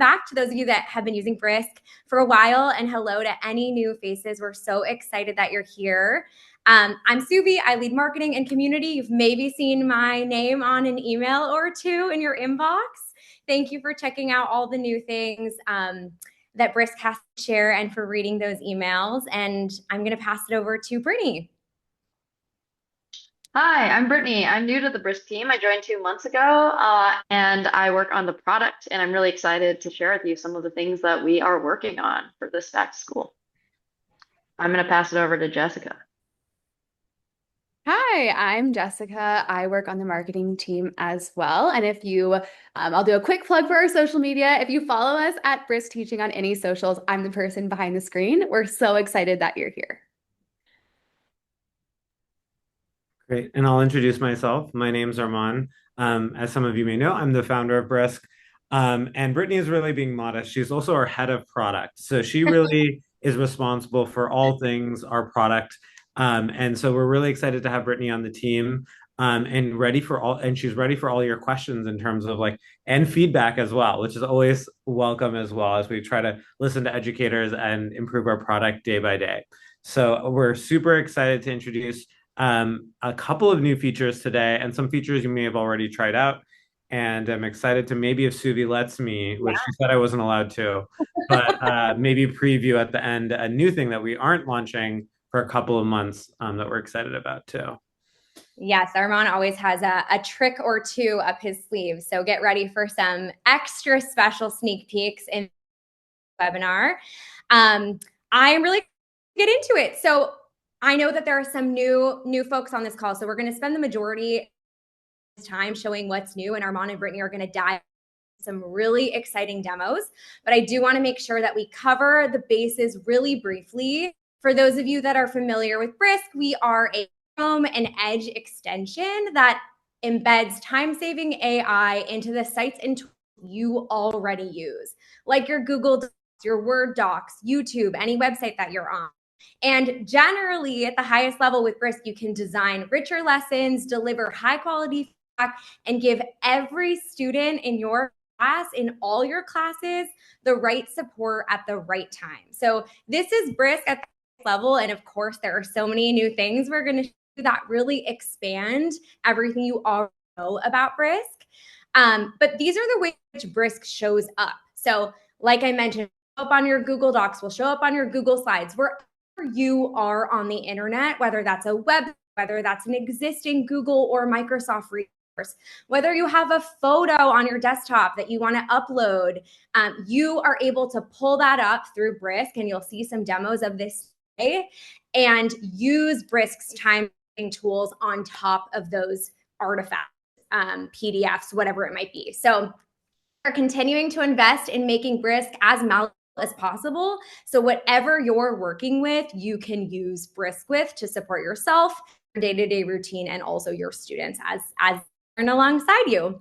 back to those of you that have been using Brisk for a while, and hello to any new faces. We're so excited that you're here. I'm Subi. I lead marketing and community. You've maybe seen my name on an email or two in your inbox. Thank you for checking out all the new things that Brisk has to share and for reading those emails. And I'm going to pass it over to Brittany. Hi, I'm Brittany. I'm new to the Brisk team. I joined 2 months ago, and I work on the product, and I'm really excited to share with you some of the things that we are working on for this back to school. I'm going to pass it over to Jessica. Hi, I'm Jessica. I work on the marketing team as well. And if you, I'll do a quick plug for our social media. If you follow us at Brisk Teaching on any socials, I'm the person behind the screen. We're so excited that you're here. Great. And I'll introduce myself. My name's Armand. As some of you may know, I'm the founder of Brisk. And Brittany is really being modest. She's also our head of product. So she really is responsible for all things our product. And so we're really excited to have Brittany on the team and she's ready for all your questions in terms of and feedback as well, which is always welcome as well as we try to listen to educators and improve our product day by day. So we're super excited to introduce a couple of new features today and some features you may have already tried out. And I'm excited to maybe if Suvi lets me, which she said I wasn't allowed to, but maybe preview at the end a new thing that we aren't launching for a couple of months that we're excited about too. Yes, Armand always has a trick or two up his sleeve. So get ready for some extra special sneak peeks in the webinar. I'm really get into it. So I know that there are some new folks on this call. So we're going to spend the majority of this time showing what's new, and Armand and Brittany are going to dive into some really exciting demos. But I do want to make sure that we cover the bases really briefly. For those of you that are familiar with Brisk, we are a Chrome and Edge extension that embeds time-saving AI into the sites and tools you already use, like your Google Docs, your Word docs, YouTube, any website that you're on. And generally, at the highest level with Brisk, you can design richer lessons, deliver high-quality feedback, and give every student in your class, in all your classes, the right support at the right time. So this is Brisk at the level. And of course, there are so many new things we're going to show that really expand everything you already know about Brisk. But these are the ways in which Brisk shows up. So like I mentioned, up on your Google Docs, will show up on your Google Slides, wherever you are on the internet, whether that's a web, whether that's an existing Google or Microsoft resource, whether you have a photo on your desktop that you want to upload, you are able to pull that up through Brisk, and you'll see some demos of this today, and use Brisk's time tools on top of those artifacts, PDFs, whatever it might be. So we're continuing to invest in making Brisk as malleable as possible. So whatever you're working with, you can use Brisk with to support yourself, your day-to-day routine, and also your students as learn alongside you.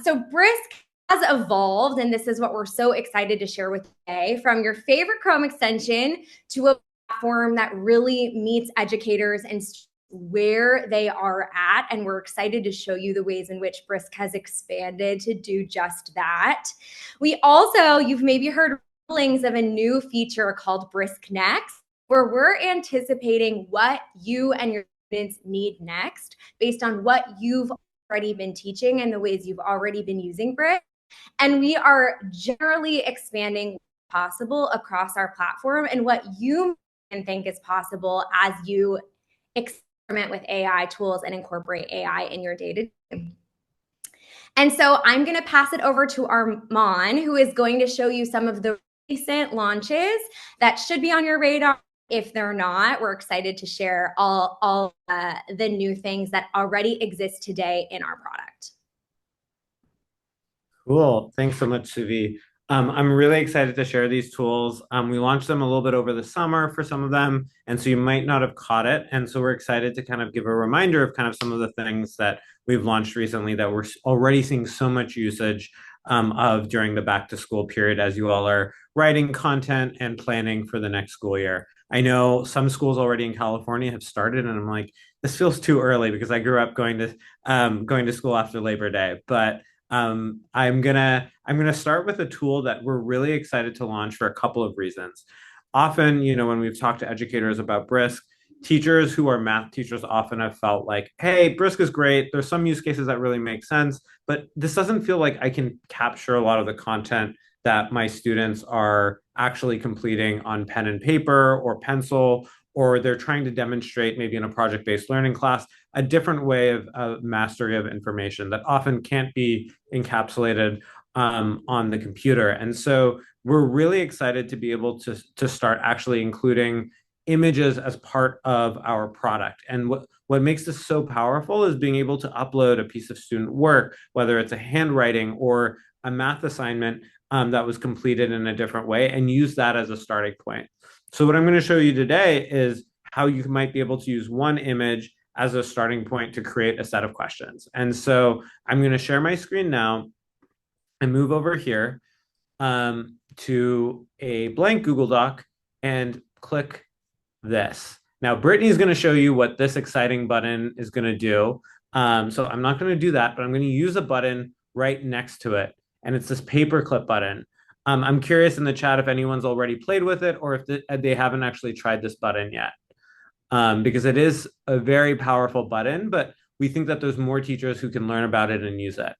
So Brisk has evolved, and this is what we're so excited to share with you today, from your favorite Chrome extension to a platform that really meets educators and students where they are at. And we're excited to show you the ways in which Brisk has expanded to do just that. We also, you've maybe heard rumblings of a new feature called Brisk Next, where we're anticipating what you and your students need next based on what you've already been teaching and the ways you've already been using Brisk. And we are generally expanding what's possible across our platform and what you can think is possible as you experiment with AI tools and incorporate AI in your day-to-day. And so I'm going to pass it over to Armand, who is going to show you some of the recent launches that should be on your radar. If they're not, we're excited to share all the new things that already exist today in our product. Cool. Thanks so much, Suvi. I'm really excited to share these tools. We launched them a little bit over the summer for some of them, and so you might not have caught it. And so we're excited to kind of give a reminder of kind of some of the things that we've launched recently that we're already seeing so much usage of during the back to school period as you all are writing content and planning for the next school year. I know some schools already in California have started, and I'm like, this feels too early because I grew up going to school after Labor Day. But I'm gonna start with a tool that we're really excited to launch for a couple of reasons. Often, when we've talked to educators about Brisk, teachers who are math teachers often have felt like, hey, Brisk is great. There's some use cases that really make sense, but this doesn't feel like I can capture a lot of the content that my students are actually completing on pen and paper or pencil, or they're trying to demonstrate maybe in a project-based learning class a different way of mastery of information that often can't be encapsulated on the computer. And so we're really excited to be able to start actually including images as part of our product. And what makes this so powerful is being able to upload a piece of student work, whether it's a handwriting or a math assignment that was completed in a different way, and use that as a starting point. So what I'm going to show you today is how you might be able to use one image as a starting point to create a set of questions. And so I'm going to share my screen now and move over here to a blank Google Doc and click this. Now, Brittany's going to show you what this exciting button is going to do. So I'm not going to do that, but I'm going to use a button right next to it. And it's this paperclip button. I'm curious in the chat if anyone's already played with it or if they haven't actually tried this button yet. Because it is a very powerful button, but we think that there's more teachers who can learn about it and use it.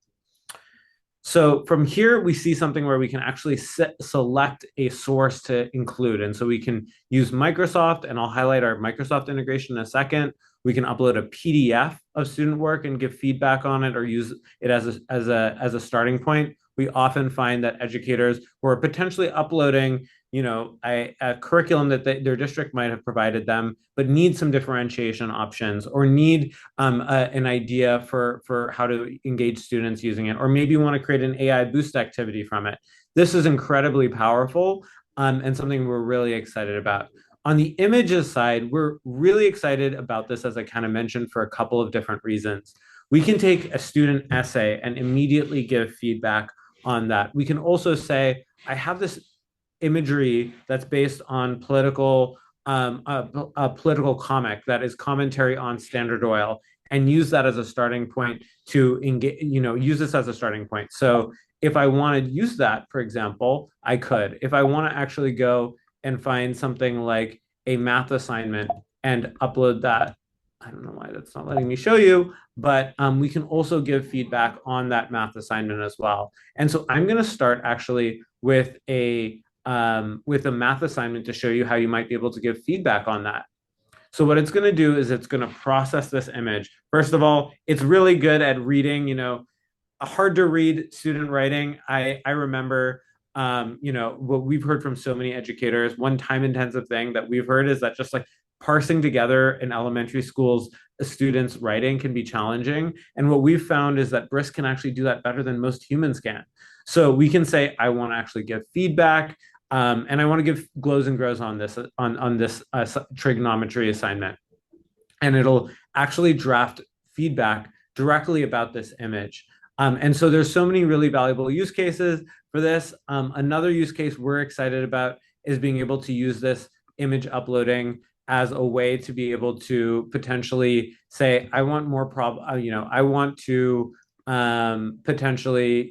So from here, we see something where we can actually select a source to include. And so we can use Microsoft, and I'll highlight our Microsoft integration in a second. We can upload a PDF of student work and give feedback on it or use it as a starting point. We often find that educators who are potentially uploading a curriculum that their district might have provided them, but need some differentiation options or need an idea for how to engage students using it, or maybe want to create an AI boost activity from it. This is incredibly powerful and something we're really excited about. On the images side, we're really excited about this, as I kind of mentioned, for a couple of different reasons. We can take a student essay and immediately give feedback on that. We can also say, I have this imagery that's based on a political comic that is commentary on Standard Oil, and use that as a starting point to engage, use this as a starting point. So if I want to use that, for example, I could. If I want to actually go and find something like a math assignment and upload that, I don't know why that's not letting me show you, but we can also give feedback on that math assignment as well. And so I'm going to start actually with a math assignment to show you how you might be able to give feedback on that. So what it's going to do is it's going to process this image. First of all, it's really good at reading, hard to read student writing. I remember, what we've heard from so many educators, one time intensive thing that we've heard is that just like parsing together in elementary schools students' writing can be challenging. And what we've found is that Brisk can actually do that better than most humans can. So we can say, I want to actually give feedback. And I want to give glows and grows on this trigonometry assignment. And it'll actually draft feedback directly about this image. And so there's so many really valuable use cases for this. Another use case we're excited about is being able to use this image uploading as a way to be able to potentially say, I want more I want to potentially,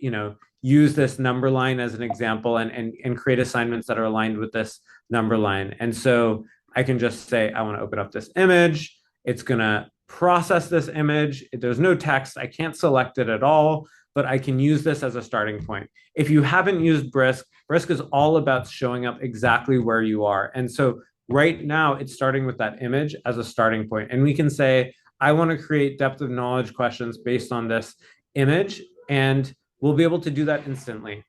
use this number line as an example and create assignments that are aligned with this number line. And so I can just say, I want to open up this image. It's going to process this image. There's no text. I can't select it at all, but I can use this as a starting point. If you haven't used Brisk, Brisk is all about showing up exactly where you are. And so right now it's starting with that image as a starting point. And we can say, I want to create depth of knowledge questions based on this image, and we'll be able to do that instantly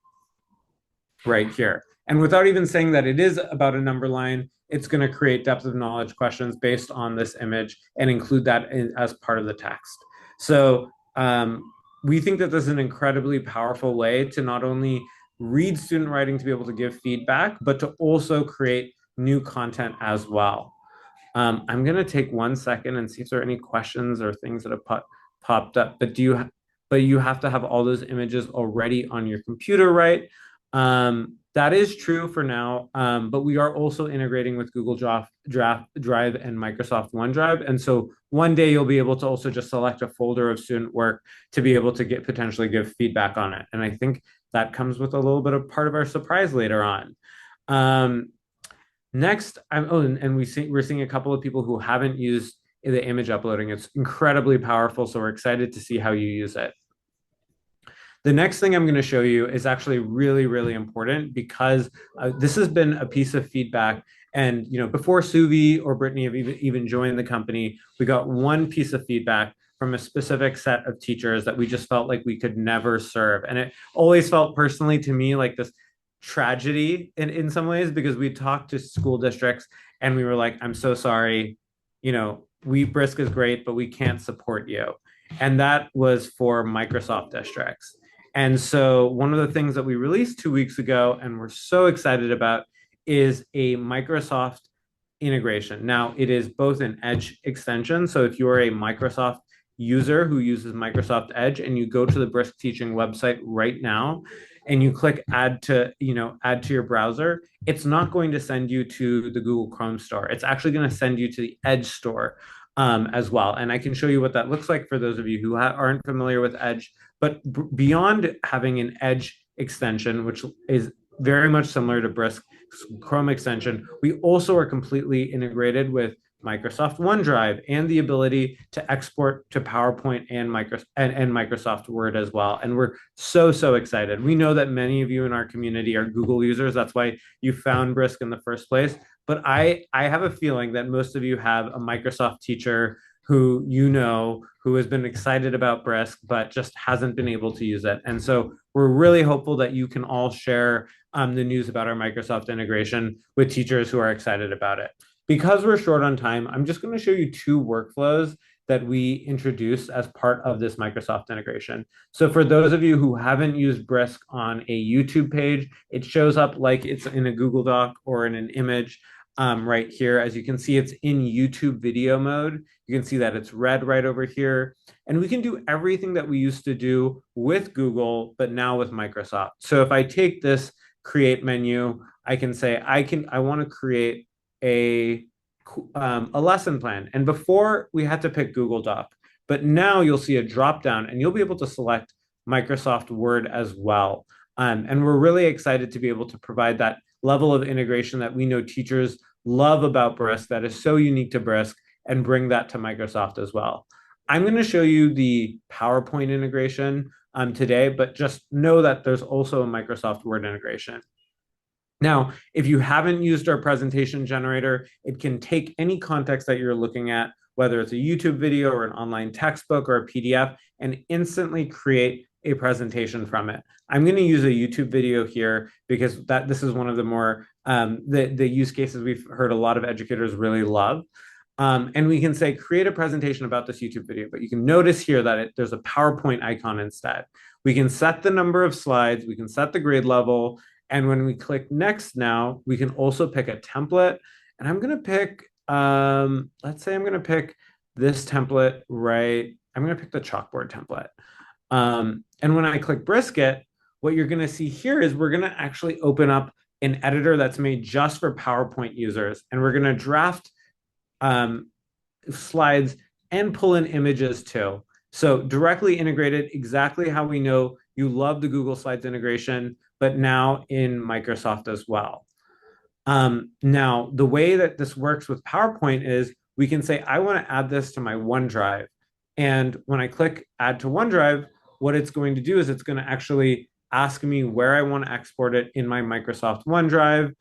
right here. And without even saying that it is about a number line, it's going to create depth of knowledge questions based on this image and include that as part of the text. So we think that this is an incredibly powerful way to not only read student writing to be able to give feedback, but to also create new content as well. I'm going to take 1 second and see if there are any questions or things that have popped up. But you have to have all those images already on your computer, right? That is true for now, but we are also integrating with Google Drive and Microsoft OneDrive. And so one day you'll be able to also just select a folder of student work to be able to potentially give feedback on it. And I think that comes with a little bit of part of our surprise later on. Next, we're seeing a couple of people who haven't used the image uploading. It's incredibly powerful, so we're excited to see how you use it. The next thing I'm going to show you is actually really, really important because this has been a piece of feedback. And before Suvi or Brittany have even joined the company, we got one piece of feedback from a specific set of teachers that we just felt like we could never serve. And it always felt personally to me like this tragedy in some ways, because we talked to school districts and we were like, I'm so sorry, Brisk is great, but we can't support you. And that was for Microsoft districts. And so one of the things that we released 2 weeks ago and we're so excited about is a Microsoft integration. Now, it is both an Edge extension. So if you're a Microsoft user who uses Microsoft Edge and you go to the Brisk Teaching website right now and you click add to your browser, it's not going to send you to the Google Chrome store. It's actually going to send you to the Edge store as well. And I can show you what that looks like for those of you who aren't familiar with Edge. But beyond having an Edge extension, which is very much similar to Brisk Chrome extension, we also are completely integrated with Microsoft OneDrive and the ability to export to PowerPoint and Microsoft Word as well. And we're so excited. We know that many of you in our community are Google users. That's why you found Brisk in the first place. But I have a feeling that most of you have a Microsoft teacher who who has been excited about Brisk, but just hasn't been able to use it. And so we're really hopeful that you can all share the news about our Microsoft integration with teachers who are excited about it. Because we're short on time, I'm just going to show you 2 workflows that we introduced as part of this Microsoft integration. So for those of you who haven't used Brisk on a YouTube page, it shows up like it's in a Google Doc or in an image right here. As you can see, it's in YouTube video mode. You can see that it's red right over here. And we can do everything that we used to do with Google, but now with Microsoft. So if I take this create menu, I can say, I want to create a lesson plan. And before we had to pick Google Doc, but now you'll see a drop down and you'll be able to select Microsoft Word as well. And we're really excited to be able to provide that level of integration that we know teachers love about Brisk, that is so unique to Brisk, and bring that to Microsoft as well. I'm going to show you the PowerPoint integration today, but just know that there's also a Microsoft Word integration. Now, if you haven't used our presentation generator, it can take any context that you're looking at, whether it's a YouTube video or an online textbook or a PDF, and instantly create a presentation from it. I'm going to use a YouTube video here because this is one of the more the use cases we've heard a lot of educators really love. And we can say, create a presentation about this YouTube video, but you can notice here that there's a PowerPoint icon instead. We can set the number of slides, we can set the grade level, and when we click next now, we can also pick a template. And I'm going to pick, let's say I'm going to pick this template, right? I'm going to pick the chalkboard template. And when I click Brisket, what you're going to see here is we're going to actually open up an editor that's made just for PowerPoint users. And we're going to draft slides and pull in images too. So directly integrated, exactly how we know you love the Google Slides integration, but now in Microsoft as well. Now, the way that this works with PowerPoint is we can say, I want to add this to my OneDrive. And when I click add to OneDrive, what it's going to do is it's going to actually ask me where I want to export it in my Microsoft OneDrive.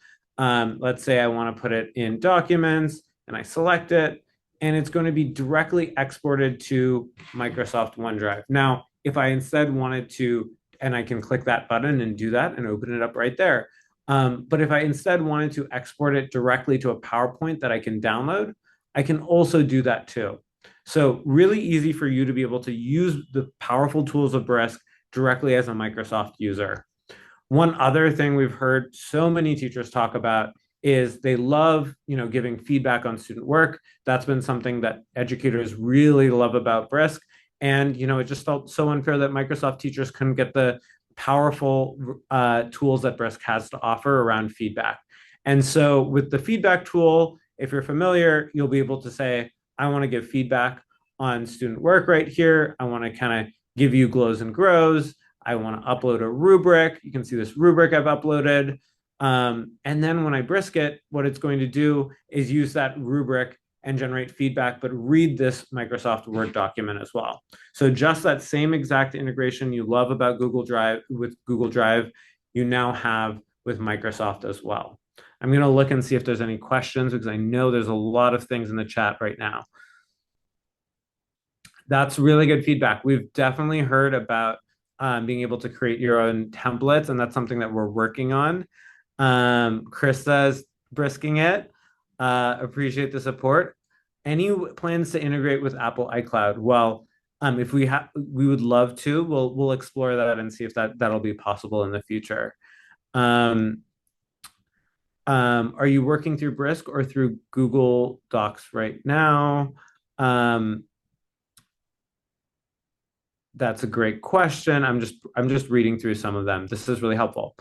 Let's say I want to put it in documents and I select it, and it's going to be directly exported to Microsoft OneDrive. Now, if I instead wanted to, and I can click that button and do that and open it up right there. But if I instead wanted to export it directly to a PowerPoint that I can download, I can also do that too. So really easy for you to be able to use the powerful tools of Brisk directly as a Microsoft user. One other thing we've heard so many teachers talk about is they love, giving feedback on student work. That's been something that educators really love about Brisk. And, it just felt so unfair that Microsoft teachers couldn't get the powerful tools that Brisk has to offer around feedback. And so with the feedback tool, if you're familiar, you'll be able to say, I want to give feedback on student work right here. I want to kind of give you glows and grows. I want to upload a rubric. You can see this rubric I've uploaded. And then when I Brisk it, what it's going to do is use that rubric and generate feedback, but read this Microsoft Word document as well. So just that same exact integration you love about Google Drive with Google Drive, you now have with Microsoft as well. I'm going to look and see if there's any questions because I know there's a lot of things in the chat right now. That's really good feedback. We've definitely heard about being able to create your own templates, and that's something that we're working on. Krista's brisking it. Appreciate the support. Any plans to integrate with Apple iCloud? Well, if we would love to. We'll explore that and see if that'll be possible in the future. Are you working through Brisk or through Google Docs right now? That's a great question. I'm just reading through some of them. This is really helpful.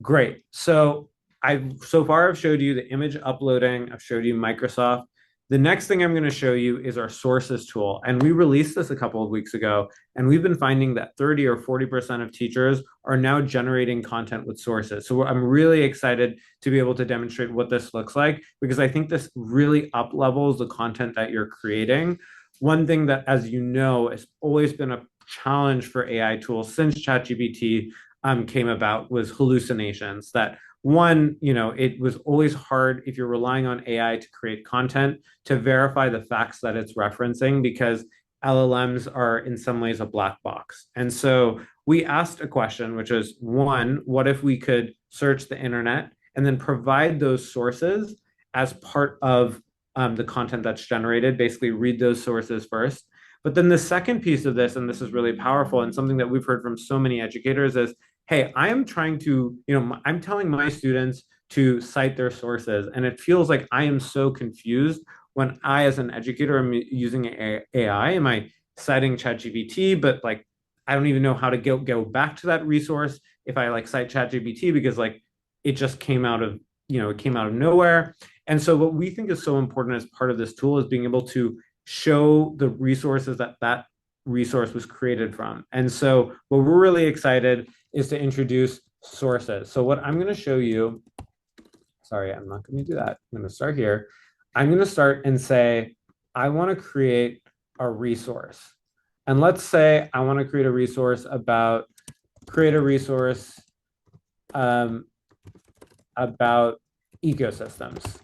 Great. So so far I've showed you the image uploading. I've showed you Microsoft. The next thing I'm going to show you is our sources tool. And we released this a couple of weeks ago, and we've been finding that 30 or 40% of teachers are now generating content with sources. So I'm really excited to be able to demonstrate what this looks like, because I think this really up levels the content that you're creating. One thing that, as you know, has always been a challenge for AI tools since ChatGPT came about was hallucinations. That one, it was always hard if you're relying on AI to create content to verify the facts that it's referencing, because LLMs are in some ways a black box. And so we asked a question, which is one, what if we could search the internet and then provide those sources as part of the content that's generated, basically read those sources first. But then the second piece of this, and this is really powerful and something that we've heard from so many educators, is, hey, I am trying to, I'm telling my students to cite their sources. And it feels like I am so confused when I, as an educator, am using AI. Am I citing ChatGPT, but like, I don't even know how to go back to that resource if I cite ChatGPT, because it just came out of, it came out of nowhere. And so what we think is so important as part of this tool is being able to show the resources that resource was created from. And so what we're really excited is to introduce sources. So what I'm going to show you, sorry, I'm not going to do that. I'm going to start here. I'm going to start and say, I want to create a resource. And let's say I want to create a resource about ecosystems.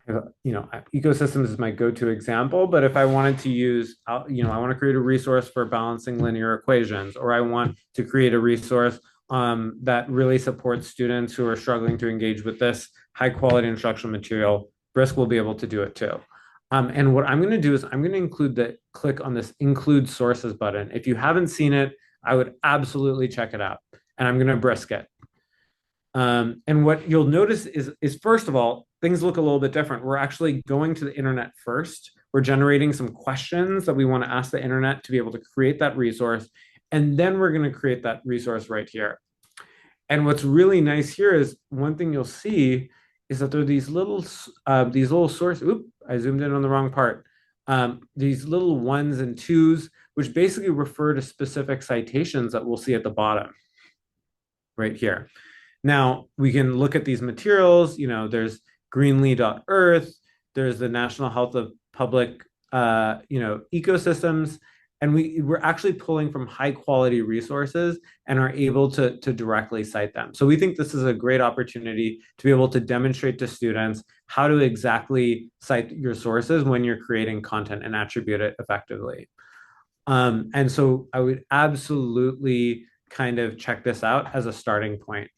Ecosystems is my go-to example, but if I wanted to use, I want to create a resource for balancing linear equations, or I want to create a resource that really supports students who are struggling to engage with this high-quality instructional material, Brisk will be able to do it too. And what I'm going to do is I'm going to click on this Include Sources button. If you haven't seen it, I would absolutely check it out. And I'm going to Brisk it. And what you'll notice is first of all, things look a little bit different. We're actually going to the internet first. We're generating some questions that we want to ask the internet to be able to create that resource. And then we're going to create that resource right here. And what's really nice here is one thing you'll see is that there are these little sources. Oop, I zoomed in on the wrong part. These little 1s and 2s, which basically refer to specific citations that we'll see at the bottom right here. Now, we can look at these materials. There's greenly.earth, there's the National Health of Public, Ecosystems, and we're actually pulling from high quality resources and are able to directly cite them. So we think this is a great opportunity to be able to demonstrate to students how to exactly cite your sources when you're creating content and attribute it effectively. And so I would absolutely kind of check this out as a starting point.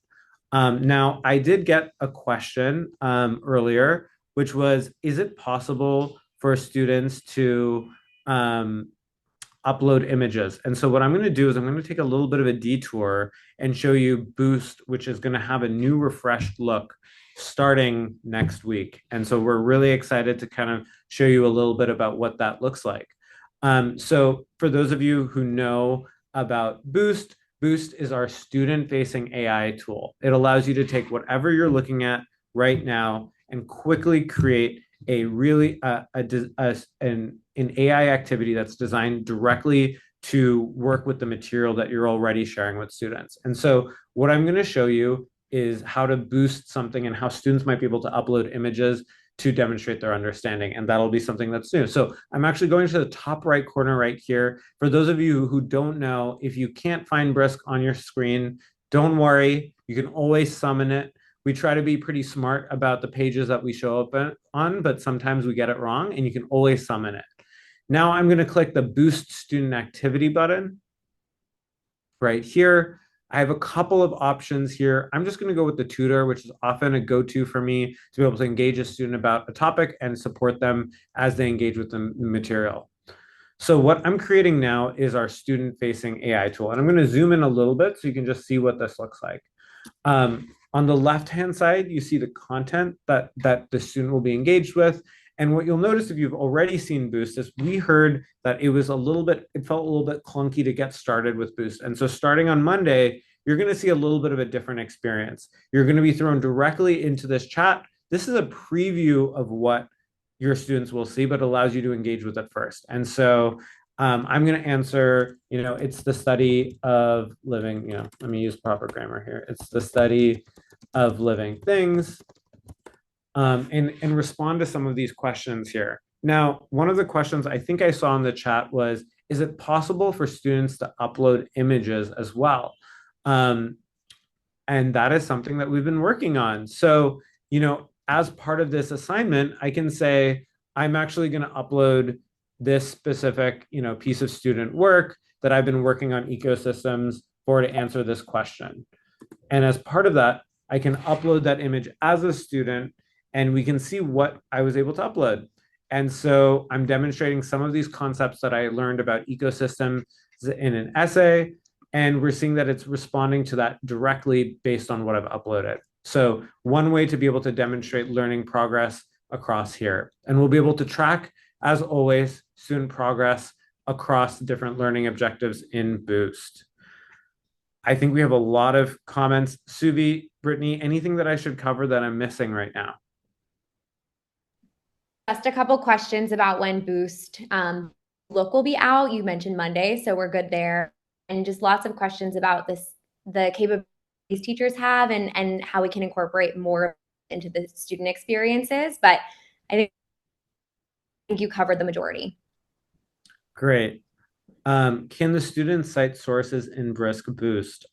Now, I did get a question earlier, which was, is it possible for students to upload images? And so what I'm going to do is I'm going to take a little bit of a detour and show you Boost, which is going to have a new refreshed look starting next week. And so we're really excited to kind of show you a little bit about what that looks like. So for those of you who know about Boost Boost is our student-facing AI tool. It allows you to take whatever you're looking at right now and quickly create a really an AI activity that's designed directly to work with the material that you're already sharing with students. And so what I'm going to show you is how to boost something and how students might be able to upload images to demonstrate their understanding. And that'll be something that's new. So I'm actually going to the top right corner right here. For those of you who don't know, if you can't find Brisk on your screen, don't worry. You can always summon it. We try to be pretty smart about the pages that we show up on, but sometimes we get it wrong, and you can always summon it. Now I'm going to click the Boost Student Activity button right here. I have a couple of options here. I'm just going to go with the tutor, which is often a go-to for me to be able to engage a student about a topic and support them as they engage with the material. So what I'm creating now is our student-facing AI tool. And I'm going to zoom in a little bit so you can just see what this looks like. On the left-hand side, you see the content that the student will be engaged with. And what you'll notice if you've already seen Boost is we heard that it felt a little bit clunky to get started with Boost. And so starting on Monday, you're going to see a little bit of a different experience. You're going to be thrown directly into this chat. This is a preview of what your students will see, but allows you to engage with it first. And so I'm going to answer, it's the study of living, let me use proper grammar here. It's the study of living things. And respond to some of these questions here. Now, one of the questions I think I saw in the chat was, is it possible for students to upload images as well? And that is something that we've been working on. So, as part of this assignment, I can say, I'm actually going to upload this specific, piece of student work that I've been working on ecosystems for to answer this question. And as part of that, I can upload that image as a student, and we can see what I was able to upload. And so I'm demonstrating some of these concepts that I learned about ecosystems in an essay, and we're seeing that it's responding to that directly based on what I've uploaded. So one way to be able to demonstrate learning progress across here. And we'll be able to track, as always, student progress across different learning objectives in Boost. I think we have a lot of comments. Suvi, Brittany, anything that I should cover that I'm missing right now? Just a couple questions about when Boost look will be out. You mentioned Monday, so we're good there. And just lots of questions about the capabilities teachers have and how we can incorporate more into the student experiences. But I think you covered the majority. Great. Can the students cite sources in Brisk Boost?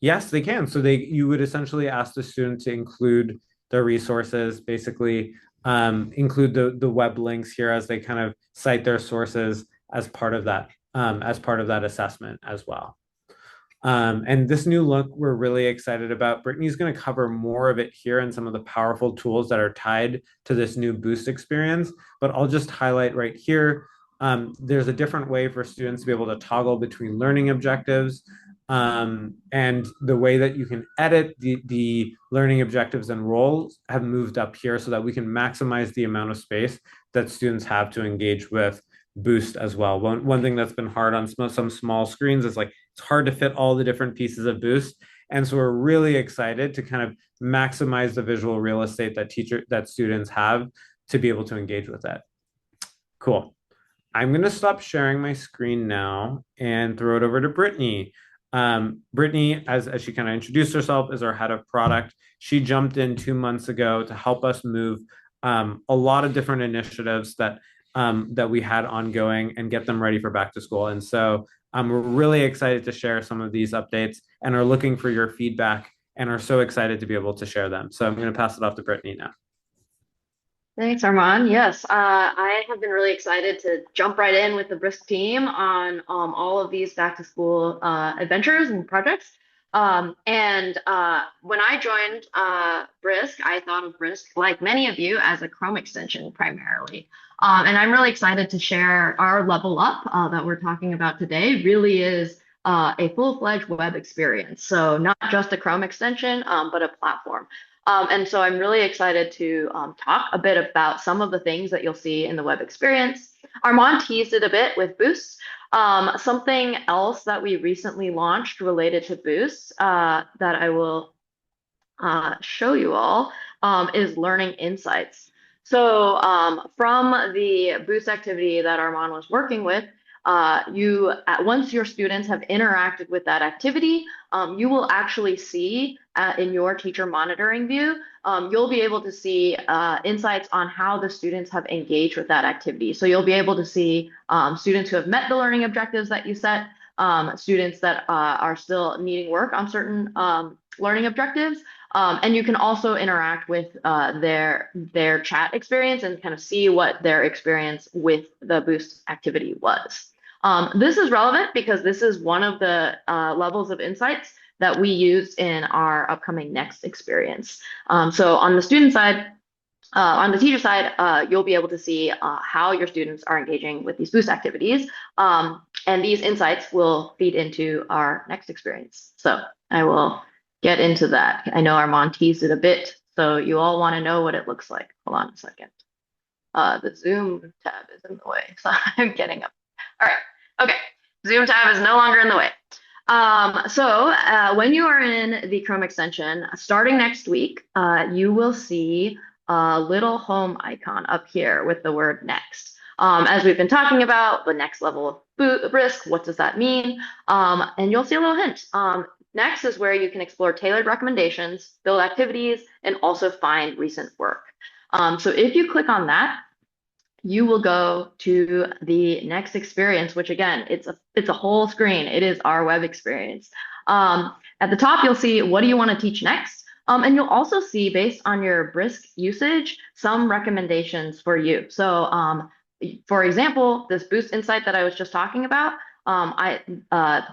Yes, they can. So you would essentially ask the student to include their resources, basically include the web links here as they kind of cite their sources as part of that assessment as well. And this new look we're really excited about. Brittany's going to cover more of it here and some of the powerful tools that are tied to this new Boost experience, but I'll just highlight right here. There's a different way for students to be able to toggle between learning objectives, and the way that you can edit the learning objectives and roles have moved up here so that we can maximize the amount of space that students have to engage with Boost as well. One thing that's been hard on some small screens is it's hard to fit all the different pieces of Boost. And so we're really excited to kind of maximize the visual real estate that students have to be able to engage with that. Cool. I'm going to stop sharing my screen now and throw it over to Brittany. Brittany, as she kind of introduced herself, is our head of product. She jumped in 2 months ago to help us move a lot of different initiatives that we had ongoing and get them ready for back to school. And so we're really excited to share some of these updates and are looking for your feedback and are so excited to be able to share them. So I'm going to pass it off to Brittany now. Thanks, Armand. Yes, I have been really excited to jump right in with the Brisk team on all of these back to school adventures and projects. When I joined Brisk, I thought of Brisk, like many of you, as a Chrome extension primarily. And I'm really excited to share our level up that we're talking about today really is a full-fledged web experience. So not just a Chrome extension, but a platform. And so I'm really excited to talk a bit about some of the things that you'll see in the web experience. Armand teased it a bit with boosts. Something else that we recently launched related to boosts that I will show you all is learning insights. So from the boost activity that Armand was working with, once your students have interacted with that activity, you will actually see in your teacher monitoring view, you'll be able to see insights on how the students have engaged with that activity. So you'll be able to see students who have met the learning objectives that you set, students that are still needing work on certain learning objectives. And you can also interact with their chat experience and kind of see what their experience with the boost activity was. This is relevant because this is one of the levels of insights that we use in our upcoming Next experience. So on the student side, on the teacher side, you'll be able to see how your students are engaging with these boost activities. And these insights will feed into our Next experience. So I will get into that. I know Armand teased it a bit, so you all want to know what it looks like. Hold on a second. The Zoom tab is in the way, so I'm getting up. All right. Okay. Zoom tab is no longer in the way. So when you are in the Chrome extension, starting next week, you will see a little home icon up here with the word Next. As we've been talking about, the next level of Brisk, what does that mean? And you'll see a little hint. Next is where you can explore tailored recommendations, build activities, and also find recent work. So if you click on that, you will go to the Next experience, which again, it's a whole screen. It is our web experience. At the top, you'll see what do you want to teach next? And you'll also see, based on your Brisk usage, some recommendations for you. So for example, this boost insight that I was just talking about,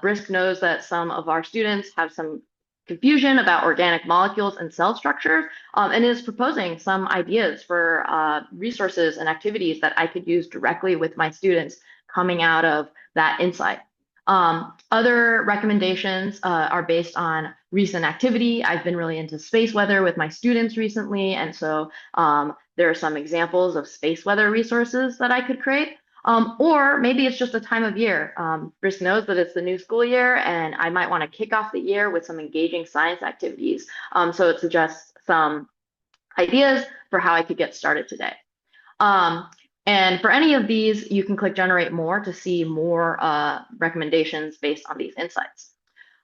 Brisk knows that some of our students have some confusion about organic molecules and cell structures, and is proposing some ideas for resources and activities that I could use directly with my students coming out of that insight. Other recommendations are based on recent activity. I've been really into space weather with my students recently, and so there are some examples of space weather resources that I could create. Or maybe it's just a time of year. Brisk knows that it's the new school year, and I might want to kick off the year with some engaging science activities. So it suggests some ideas for how I could get started today. And for any of these, you can click Generate More to see more recommendations based on these insights.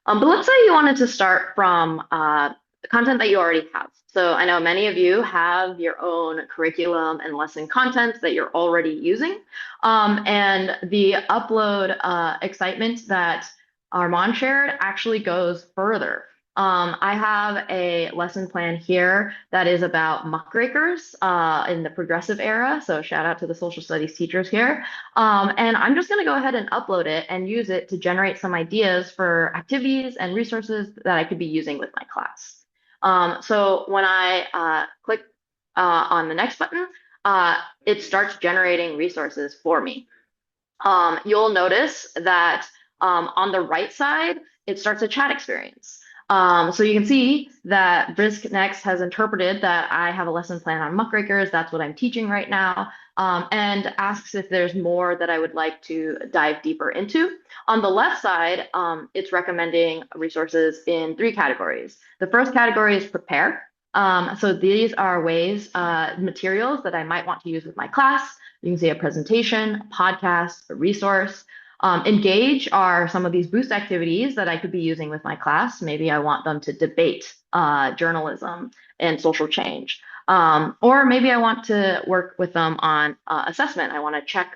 But let's say you wanted to start from the content that you already have. So I know many of you have your own curriculum and lesson content that you're already using. And the upload excitement that Armand shared actually goes further. I have a lesson plan here that is about muckrakers in the progressive era. So shout out to the social studies teachers here. And I'm just going to go ahead and upload it and use it to generate some ideas for activities and resources that I could be using with my class. So when I click on the next button, it starts generating resources for me. You'll notice that on the right side, it starts a chat experience. So you can see that Brisk Next has interpreted that I have a lesson plan on muckrakers. That's what I'm teaching right now, and asks if there's more that I would like to dive deeper into. On the left side, it's recommending resources in 3 categories. The first category is prepare. So these are materials that I might want to use with my class. You can see a presentation, a podcast, a resource. Engage are some of these boost activities that I could be using with my class. Maybe I want them to debate journalism and social change. Or maybe I want to work with them on assessment. I want to check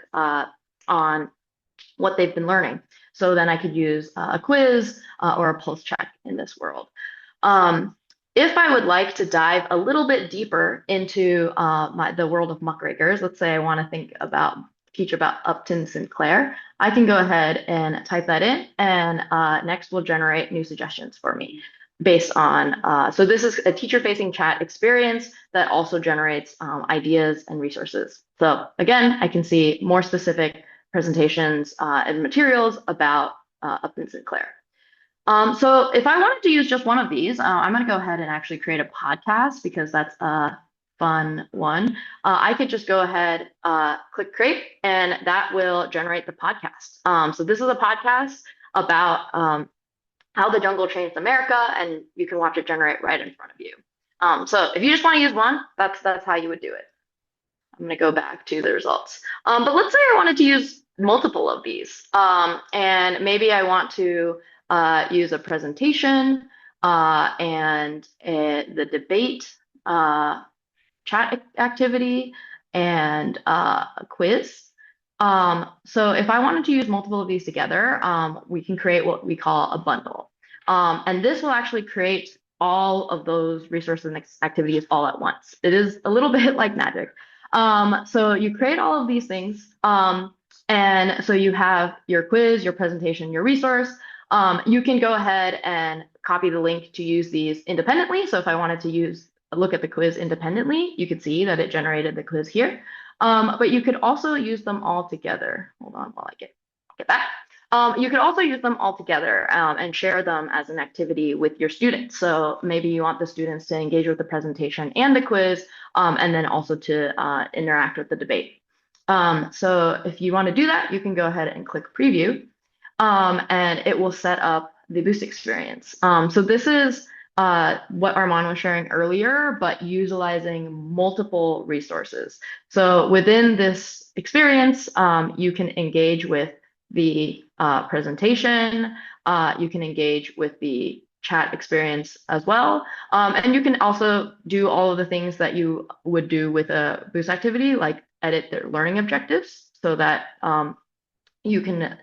on what they've been learning. So then I could use a quiz or a pulse check in this world. If I would like to dive a little bit deeper into the world of muckrakers, let's say I want to teach about Upton Sinclair, I can go ahead and type that in, and Next will generate new suggestions for me based on, so this is a teacher-facing chat experience that also generates ideas and resources. So again, I can see more specific presentations and materials about Upton Sinclair. So if I wanted to use just one of these, I'm going to go ahead and actually create a podcast because that's fun one. I could just go ahead, click create, and that will generate the podcast. So this is a podcast about how the jungle changed America, and you can watch it generate right in front of you. So if you just want to use one, that's how you would do it. I'm going to go back to the results. But let's say I wanted to use multiple of these, and maybe I want to use a presentation and the debate chat activity and a quiz. So if I wanted to use multiple of these together, we can create what we call a bundle. And this will actually create all of those resources and activities all at once. It is a little bit like magic. So you create all of these things. And so you have your quiz, your presentation, your resource. You can go ahead and copy the link to use these independently. So if I wanted to look at the quiz independently, you could see that it generated the quiz here. But you could also use them all together. Hold on while I get back. You could also use them all together and share them as an activity with your students. So maybe you want the students to engage with the presentation and the quiz, and then also to interact with the debate. So if you want to do that, you can go ahead and click preview, and it will set up the Boost experience. So this is what Armand was sharing earlier, but utilizing multiple resources. So within this experience, you can engage with the presentation, you can engage with the chat experience as well. And you can also do all of the things that you would do with a Boost activity, like edit their learning objectives so that you can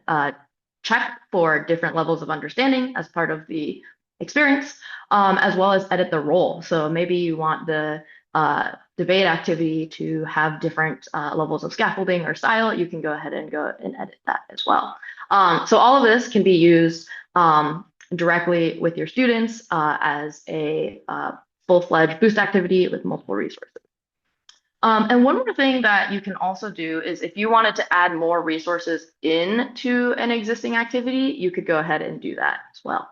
check for different levels of understanding as part of the experience, as well as edit the role. So maybe you want the debate activity to have different levels of scaffolding or style. You can go ahead and edit that as well. So all of this can be used directly with your students as a full-fledged Boost activity with multiple resources. And one more thing that you can also do is if you wanted to add more resources into an existing activity, you could go ahead and do that as well.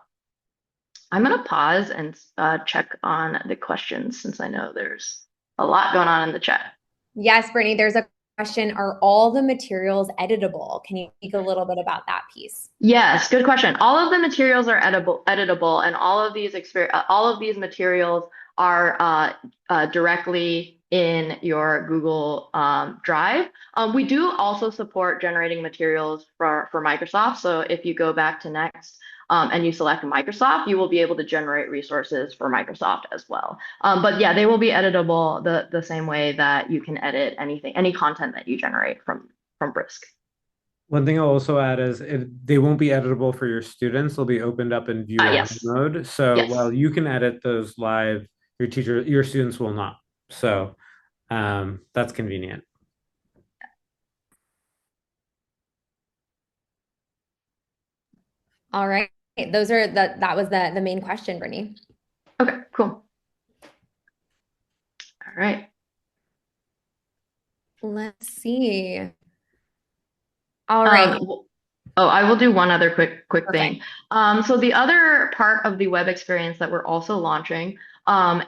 I'm going to pause and check on the questions since I know there's a lot going on in the chat. Yes, Brittany, there's a question. Are all the materials editable? Can you speak a little bit about that piece? Yes, good question. All of the materials are editable, and all of these materials are directly in your Google Drive. We do also support generating materials for Microsoft. So if you go back to Next and you select Microsoft, you will be able to generate resources for Microsoft as well. But yeah, they will be editable the same way that you can edit any content that you generate from Brisk. One thing I'll also add is they won't be editable for your students. They'll be opened up in view Yes. mode. So Yes. while you can edit those live, your students will not. So that's convenient. All right. That was the main question, Brittany. Okay, cool. All right. Let's see. All right. I will do one other quick thing. So the other part of the web experience that we're also launching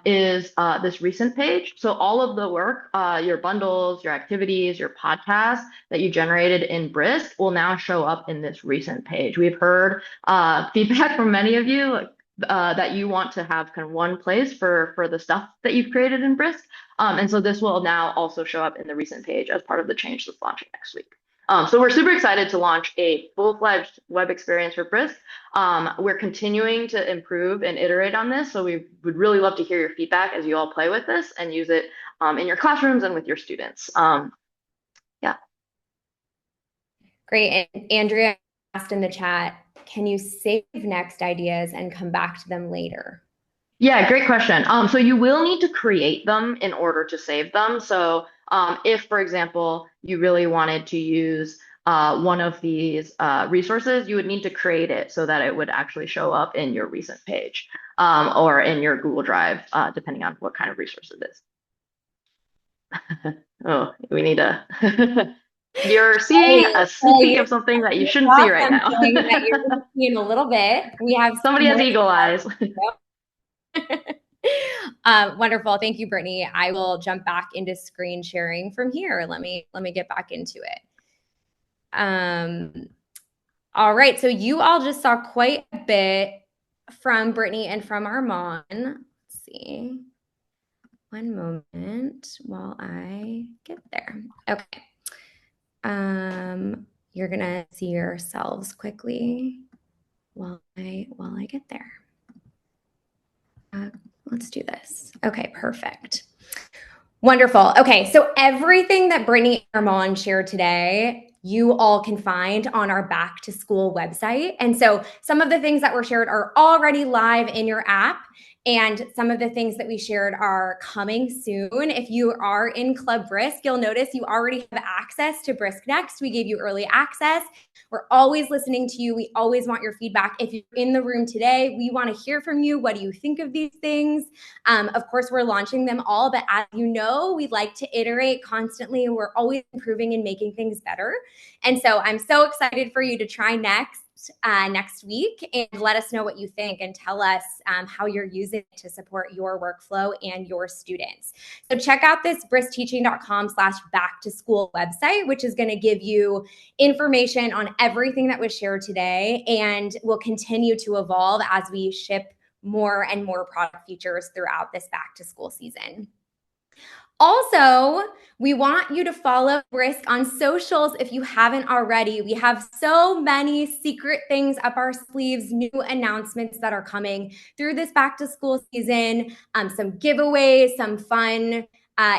is this recent page. So all of the work, your bundles, your activities, your podcasts that you generated in Brisk will now show up in this recent page. We've heard feedback from many of you that you want to have kind of one place for the stuff that you've created in Brisk. And so this will now also show up in the recent page as part of the change that's launching next week. So we're super excited to launch a full-fledged web experience for Brisk. We're continuing to improve and iterate on this, so we would really love to hear your feedback as you all play with this and use it in your classrooms and with your students. Yeah. Great. And Andrea asked in the chat, can you save next ideas and come back to them later? Yeah, great question. So you will need to create them in order to save them. So if, for example, you really wanted to use one of these resources, you would need to create it so that it would actually show up in your recent page or in your Google Drive, depending on what kind of resource it is. Oh, we need a... You're seeing a sneak peek of something that you shouldn't see right now. That you're going to see in a little bit. We have somebody has eagle eyes. Wonderful. Thank you, Brittany. I will jump back into screen sharing from here. Let me get back into it. All right. So you all just saw quite a bit from Brittany and from Armand. Let's see. One moment while I get there. Okay. You're gonna see yourselves quickly while I get there. Let's do this. Okay, perfect. Wonderful. Okay, so everything that Brittany and Armand shared today, you all can find on our back to school website. And so some of the things that were shared are already live in your app. And some of the things that we shared are coming soon. If you are in Club Brisk, you'll notice you already have access to Brisk Next. We gave you early access. We're always listening to you. We always want your feedback. If you're in the room today, we want to hear from you. What do you think of these things? Of course, we're launching them all, but as you know, we like to iterate constantly. We're always improving and making things better. And so I'm so excited for you to try next week and let us know what you think and tell us how you're using it to support your workflow and your students. So check out this briskteaching.com/back to school website, which is going to give you information on everything that was shared today and will continue to evolve as we ship more and more product features throughout this back to school season. Also, we want you to follow Brisk on socials if you haven't already. We have so many secret things up our sleeves, new announcements that are coming through this back to school season, some giveaways, some fun,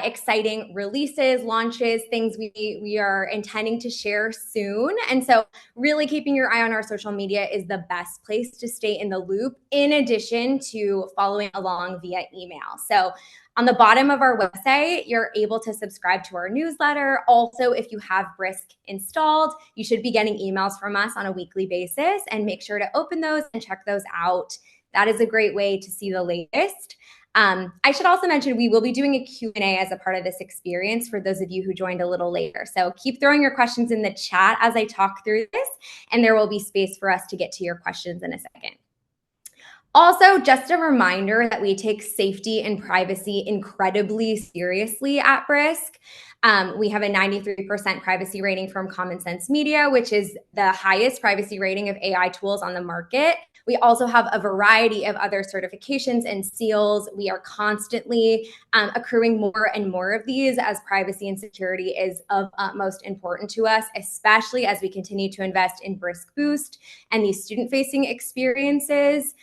exciting releases, launches, things we are intending to share soon. And so really keeping your eye on our social media is the best place to stay in the loop, in addition to following along via email. So on the bottom of our website, you're able to subscribe to our newsletter. Also, if you have Brisk installed, you should be getting emails from us on a weekly basis, and make sure to open those and check those out. That is a great way to see the latest. I should also mention we will be doing a Q&A as a part of this experience for those of you who joined a little later. So keep throwing your questions in the chat as I talk through this, and there will be space for us to get to your questions in a second. Also, just a reminder that we take safety and privacy incredibly seriously at Brisk. We have a 93% privacy rating from Common Sense Media, which is the highest privacy rating of AI tools on the market. We also have a variety of other certifications and seals. We are constantly accruing more and more of these as privacy and security is of utmost importance to us, especially as we continue to invest in Brisk Boost and these student-facing experiences.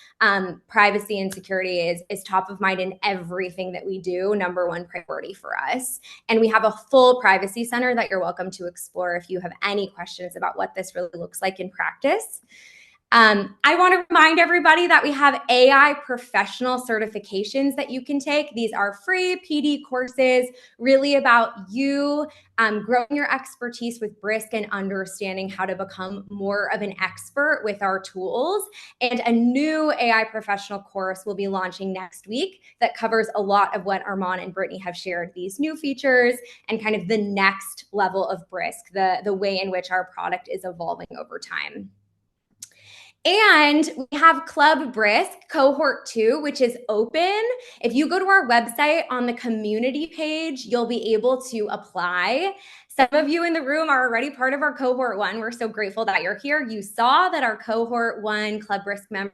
Privacy and security is top of mind in everything that we do, number one priority for us. And we have a full privacy center that you're welcome to explore if you have any questions about what this really looks like in practice. I want to remind everybody that we have AI professional certifications that you can take. These are free PD courses, really about you growing your expertise with Brisk and understanding how to become more of an expert with our tools. And a new AI professional course will be launching next week that covers a lot of what Armand and Brittany have shared, these new features and kind of the next level of Brisk, the way in which our product is evolving over time. And we have Club Brisk Cohort 2, which is open. If you go to our website on the community page, you'll be able to apply. Some of you in the room are already part of our Cohort 1. We're so grateful that you're here. You saw that our Cohort 1 Club Brisk members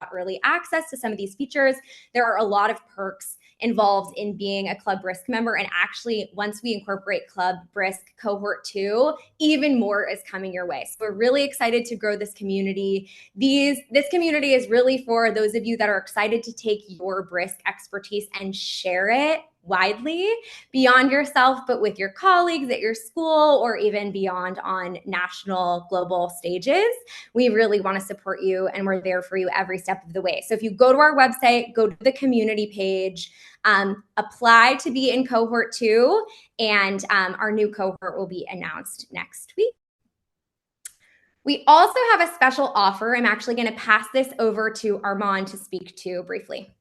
got early access to some of these features. There are a lot of perks involved in being a Club Brisk member. And actually, once we incorporate Club Brisk Cohort 2, even more is coming your way. So we're really excited to grow this community. This community is really for those of you that are excited to take your Brisk expertise and share it widely beyond yourself, but with your colleagues at your school or even beyond on national, global stages. We really want to support you, and we're there for you every step of the way. So if you go to our website, go to the community page, apply to be in Cohort 2, and our new cohort will be announced next week. We also have a special offer. I'm actually going to pass this over to Armand to speak to briefly.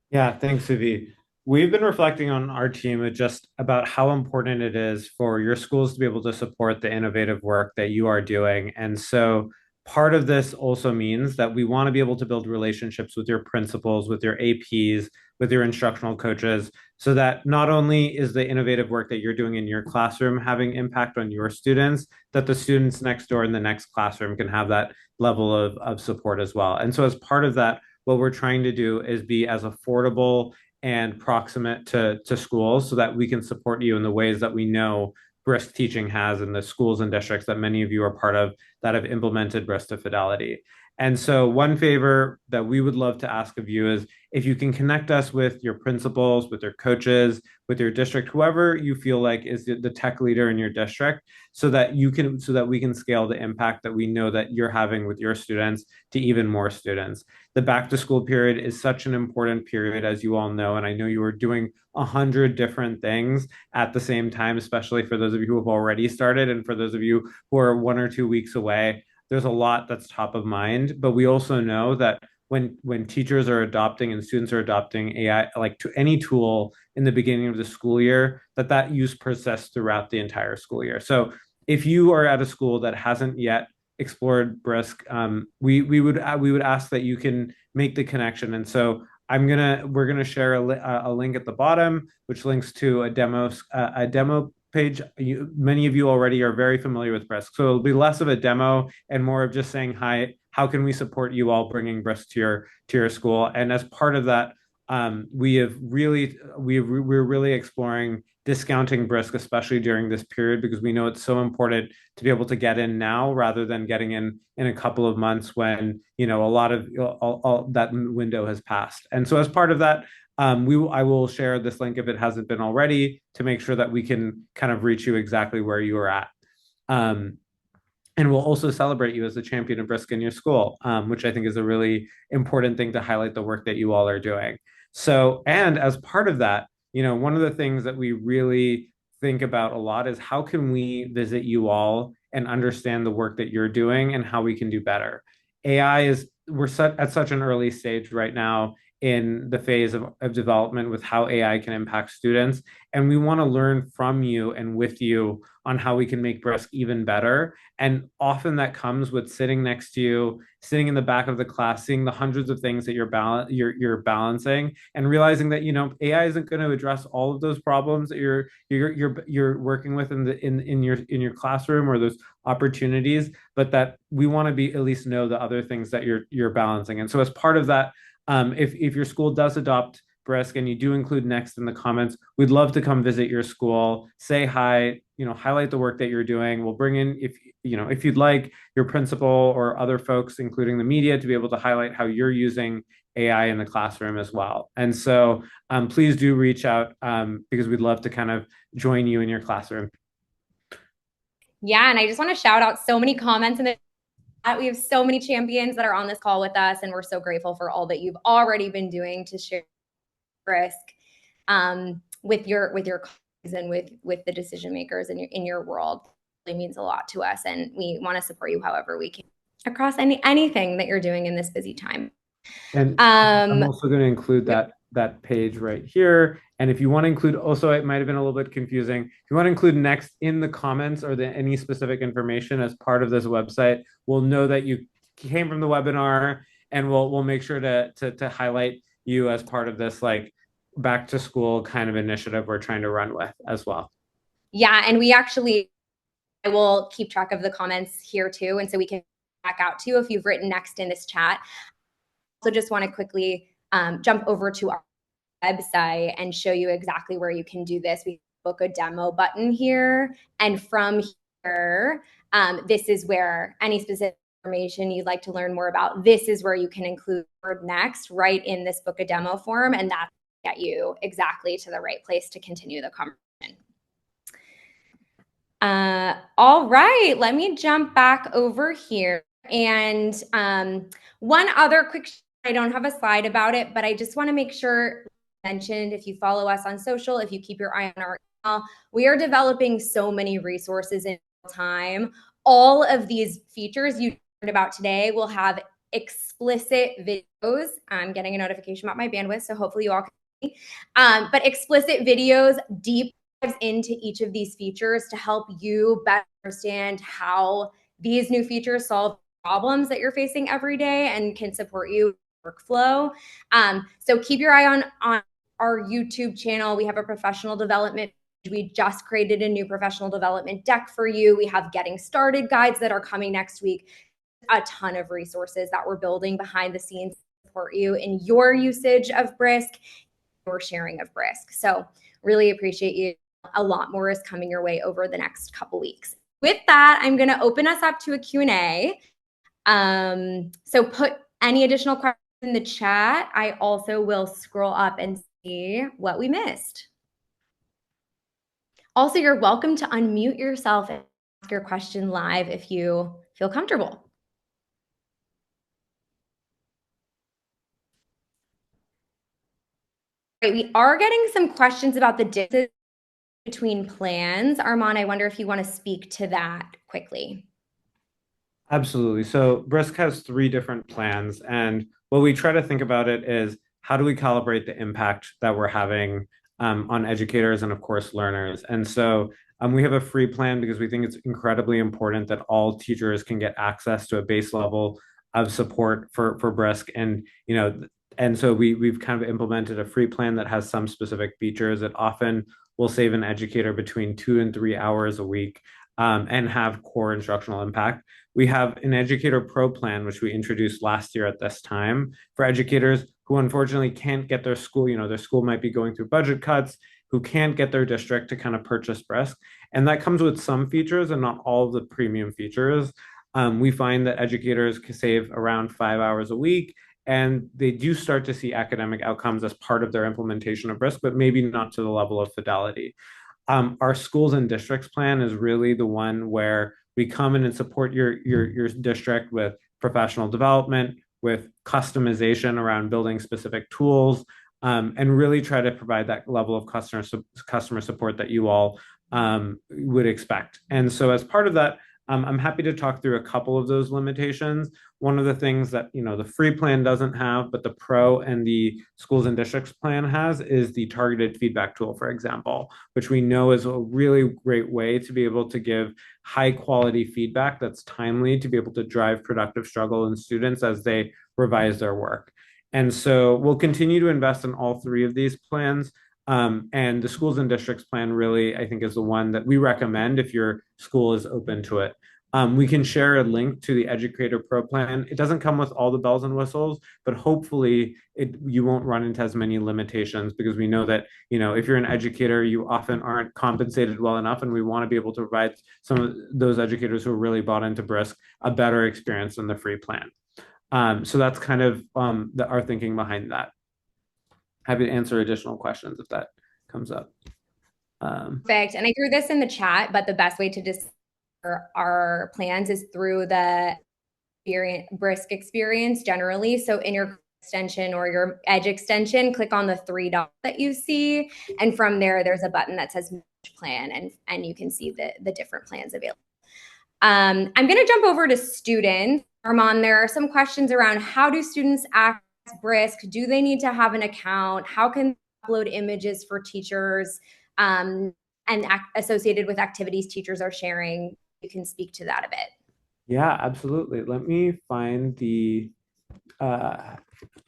Yeah, thanks, Suvi. We've been reflecting on our team just about how important it is for your schools to be able to support the innovative work that you are doing. And so part of this also means that we want to be able to build relationships with your principals, with your APs, with your instructional coaches, so that not only is the innovative work that you're doing in your classroom having impact on your students, that the students next door in the next classroom can have that level of support as well. And so as part of that, what we're trying to do is be as affordable and proximate to schools so that we can support you in the ways that we know Brisk Teaching has in the schools and districts that many of you are part of that have implemented Brisk to Fidelity. And so one favor that we would love to ask of you is if you can connect us with your principals, with your coaches, with your district, whoever you feel like is the tech leader in your district, so that we can scale the impact that we know that you're having with your students to even more students. The back to school period is such an important period, as you all know, and I know you are doing 100 different things at the same time, especially for those of you who have already started and for those of you who are 1 or 2 weeks away. There's a lot that's top of mind, but we also know that when teachers are adopting and students are adopting AI, like to any tool in the beginning of the school year, that use persists throughout the entire school year. So if you are at a school that hasn't yet explored Brisk, we would ask that you can make the connection. And so we're gonna share a link at the bottom, which links to a demo page. Many of you already are very familiar with Brisk, so it'll be less of a demo and more of just saying, hi, how can we support you all bringing Brisk to your school? And as part of that, we're really exploring discounting Brisk, especially during this period, because we know it's so important to be able to get in now rather than getting in a couple of months when a lot of all that window has passed. And so as part of that, I will share this link if it hasn't been already to make sure that we can kind of reach you exactly where you are at. And we'll also celebrate you as a champion of Brisk in your school, which I think is a really important thing to highlight the work that you all are doing. So, and as part of that, one of the things that we really think about a lot is how can we visit you all and understand the work that you're doing and how we can do better. We're at such an early stage right now in the phase of development with how AI can impact students. And we want to learn from you and with you on how we can make Brisk even better. And often that comes with sitting next to you, sitting in the back of the class, seeing the hundreds of things that you're balancing, and realizing that AI isn't going to address all of those problems that you're working with in your classroom or those opportunities, but that we want to be at least know the other things that you're balancing. And so as part of that, if your school does adopt Brisk and you do include Next in the comments, we'd love to come visit your school, say hi, highlight the work that you're doing. We'll bring in, if you'd like, your principal or other folks, including the media, to be able to highlight how you're using AI in the classroom as well. And so please do reach out because we'd love to kind of join you in your classroom. Yeah, and I just want to shout out so many comments in the we have so many champions that are on this call with us, and we're so grateful for all that you've already been doing to share Brisk with your colleagues and with the decision makers in your world. It means a lot to us, and we want to support you however we can across anything that you're doing in this busy time. And I'm also going to include that page right here. And if you want to include, also, it might have been a little bit confusing. If you want to include Next in the comments or any specific information as part of this website, we'll know that you came from the webinar, and we'll make sure to highlight you as part of this like back to school kind of initiative we're trying to run with as well. Yeah, and I will keep track of the comments here too, and so we can back out to you if you've written Next in this chat. Also, just want to quickly jump over to our website and show you exactly where you can do this. We book a demo button here, and from here, this is where any specific information you'd like to learn more about, this is where you can include word Next right in this book a demo form, and that will get you exactly to the right place to continue the conversation. All right, let me jump back over here. And one other quick, I don't have a slide about it, but I just want to make sure mentioned, if you follow us on social, if you keep your eye on our email, we are developing so many resources in real time. All of these features you learned about today will have explicit videos. I'm getting a notification about my bandwidth, so hopefully you all can see. But explicit videos, deep dives into each of these features to help you better understand how these new features solve problems that you're facing every day and can support you workflow. So keep your eye on our YouTube channel. We have a professional development. We just created a new professional development deck for you. We have getting started guides that are coming next week. A ton of resources that we're building behind the scenes to support you in your usage of Brisk, your sharing of Brisk. So really appreciate you. A lot more is coming your way over the next couple weeks. With that, I'm going to open us up to a Q&A. So put any additional questions in the chat. I also will scroll up and see what we missed. Also, you're welcome to unmute yourself and ask your question live if you feel comfortable. Right, we are getting some questions about the differences between plans. Armand, I wonder if you want to speak to that quickly. Absolutely. So Brisk has 3 different plans, and what we try to think about it is how do we calibrate the impact that we're having on educators and, of course, learners. And so we have a free plan because we think it's incredibly important that all teachers can get access to a base level of support for Brisk. And and so we've kind of implemented a free plan that has some specific features that often will save an educator between 2 and 3 hours a week and have core instructional impact. We have an Educator Pro plan, which we introduced last year at this time for educators who unfortunately can't get their school, their school might be going through budget cuts, who can't get their district to kind of purchase Brisk. And that comes with some features and not all of the premium features. We find that educators can save around 5 hours a week, and they do start to see academic outcomes as part of their implementation of Brisk, but maybe not to the level of fidelity. Our schools and districts plan is really the one where we come in and support your district with professional development, with customization around building specific tools, and really try to provide that level of customer support that you all would expect. And so as part of that, I'm happy to talk through a couple of those limitations. One of the things that the free plan doesn't have, but the pro and the schools and districts plan has, is the targeted feedback tool, for example, which we know is a really great way to be able to give high quality feedback that's timely, to be able to drive productive struggle in students as they revise their work. And so we'll continue to invest in all 3 of these plans. And the schools and districts plan really, I think, is the one that we recommend if your school is open to it. We can share a link to the Educator Pro plan. It doesn't come with all the bells and whistles, but hopefully you won't run into as many limitations, because we know that, if you're an educator, you often aren't compensated well enough, and we want to be able to provide some of those educators who are really bought into Brisk a better experience than the free plan. So that's kind of our thinking behind that. Happy to answer additional questions if that comes up. Perfect. And I threw this in the chat, but the best way to discover our plans is through the Brisk experience generally. So in your extension or your Edge extension, click on the 3 dots that you see. And from there, there's a button that says plan, and you can see the different plans available. I'm going to jump over to students. Armand, there are some questions around how do students access Brisk? Do they need to have an account? How can they upload images for teachers and associated with activities teachers are sharing? You can speak to that a bit. Yeah, absolutely. Let me find the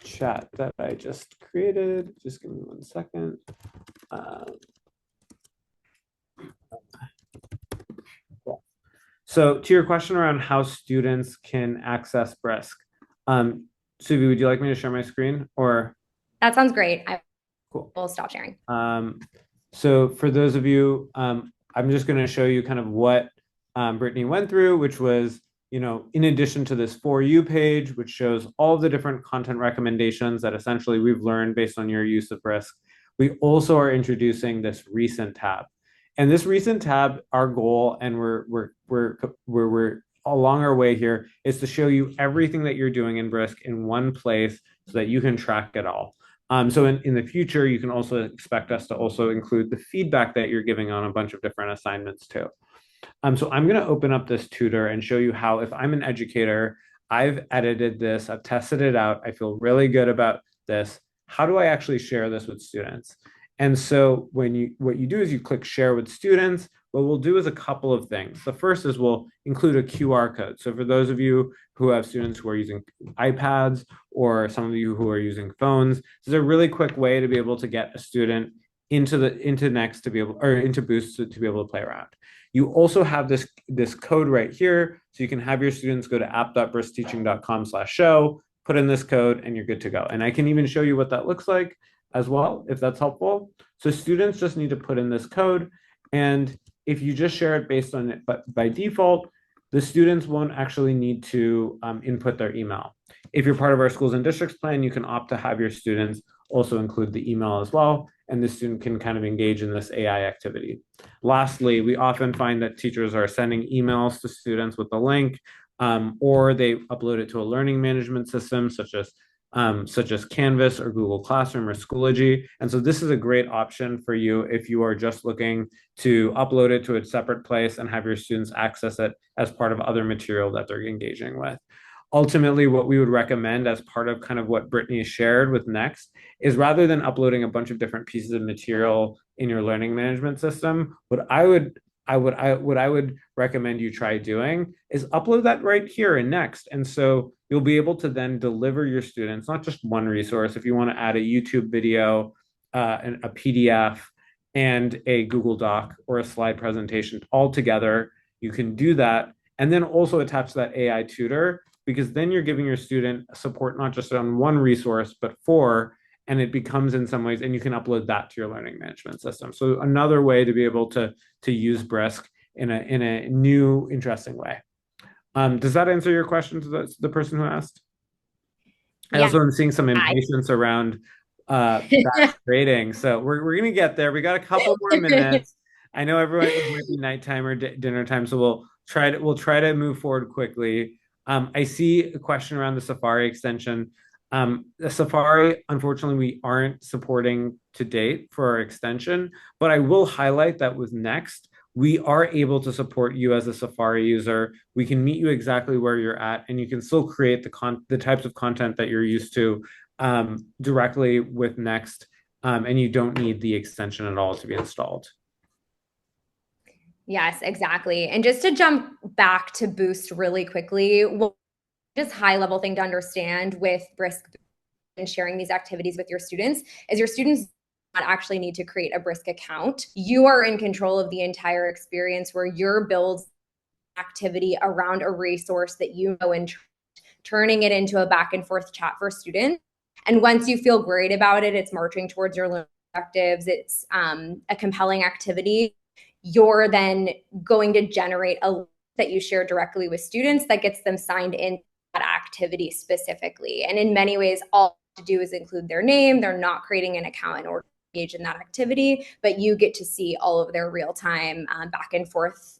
chat that I just created. Just give me 1 second. So to your question around how students can access Brisk, Suvi, would you like me to share my screen, or? That sounds great. Cool. We'll stop sharing. So for those of you, I'm just going to show you kind of what Brittany went through, which was, in addition to this For You page, which shows all the different content recommendations that essentially we've learned based on your use of Brisk, we also are introducing this Recent tab. And this Recent tab, our goal, and we're along our way here, is to show you everything that you're doing in Brisk in one place so that you can track it all. So in the future, you can also expect us to also include the feedback that you're giving on a bunch of different assignments too. So I'm going to open up this tutor and show you how, if I'm an educator, I've edited this, I've tested it out, I feel really good about this. How do I actually share this with students? And so what you do is you click share with students. What we'll do is a couple of things. The first is we'll include a QR code. So for those of you who have students who are using iPads or some of you who are using phones. This is a really quick way to be able to get a student into Next to be able, or into Boost to be able to play around. You also have this code right here, so you can have your students go to app.briskteaching.com/show, put in this code, and you're good to go. And I can even show you what that looks like as well, if that's helpful. So students just need to put in this code, and if you just share it based on it, but by default, the students won't actually need to input their email. If you're part of our schools and districts plan, you can opt to have your students also include the email as well, and the student can kind of engage in this AI activity. Lastly, we often find that teachers are sending emails to students with the link, or they upload it to a learning management system such as Canvas or Google Classroom or Schoology. And so this is a great option for you if you are just looking to upload it to a separate place and have your students access it as part of other material that they're engaging with. Ultimately, what we would recommend as part of kind of what Brittany shared with Next is, rather than uploading a bunch of different pieces of material in your learning management system, what I would recommend you try doing is upload that right here in Next. And so you'll be able to then deliver your students not just one resource. If you want to add a YouTube video, a PDF, and a Google Doc or a slide presentation all together, you can do that. And then also attach that AI tutor, because then you're giving your student support not just on one resource, but four, and it becomes in some ways, and you can upload that to your learning management system. So another way to be able to use Brisk in a new, interesting way. Does that answer your question to the person who asked? I also am seeing some impatience around batch grading. So we're going to get there. We got a couple more minutes. I know everyone, it might be nighttime or dinner time, so we'll try to move forward quickly. I see a question around the Safari extension. The Safari, unfortunately, we aren't supporting to date for our extension, but I will highlight that with Next, we are able to support you as a Safari user. We can meet you exactly where you're at, and you can still create the types of content that you're used to directly with Next, and you don't need the extension at all to be installed. Yes, exactly. And just to jump back to Boost really quickly, just high level thing to understand with Brisk and sharing these activities with your students is your students not actually need to create a Brisk account. You are in control of the entire experience, where you're building activity around a resource that you know and turning it into a back and forth chat for students. And once you feel great about it, it's marching towards your learning objectives, it's a compelling activity, you're then going to generate a link that you share directly with students that gets them signed in that activity specifically. And in many ways, all to do is include their name. They're not creating an account in order to engage in that activity, but you get to see all of their real-time back and forth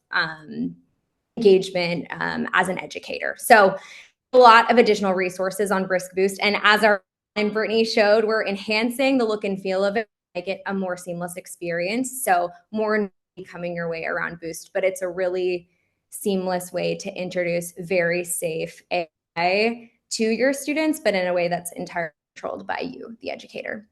engagement as an educator. So a lot of additional resources on Brisk Boost. And as our and Brittany showed, we're enhancing the look and feel of it, make it a more seamless experience. So more coming your way around Boost, but it's a really seamless way to introduce very safe AI to your students, but in a way that's entirely controlled by you, the educator.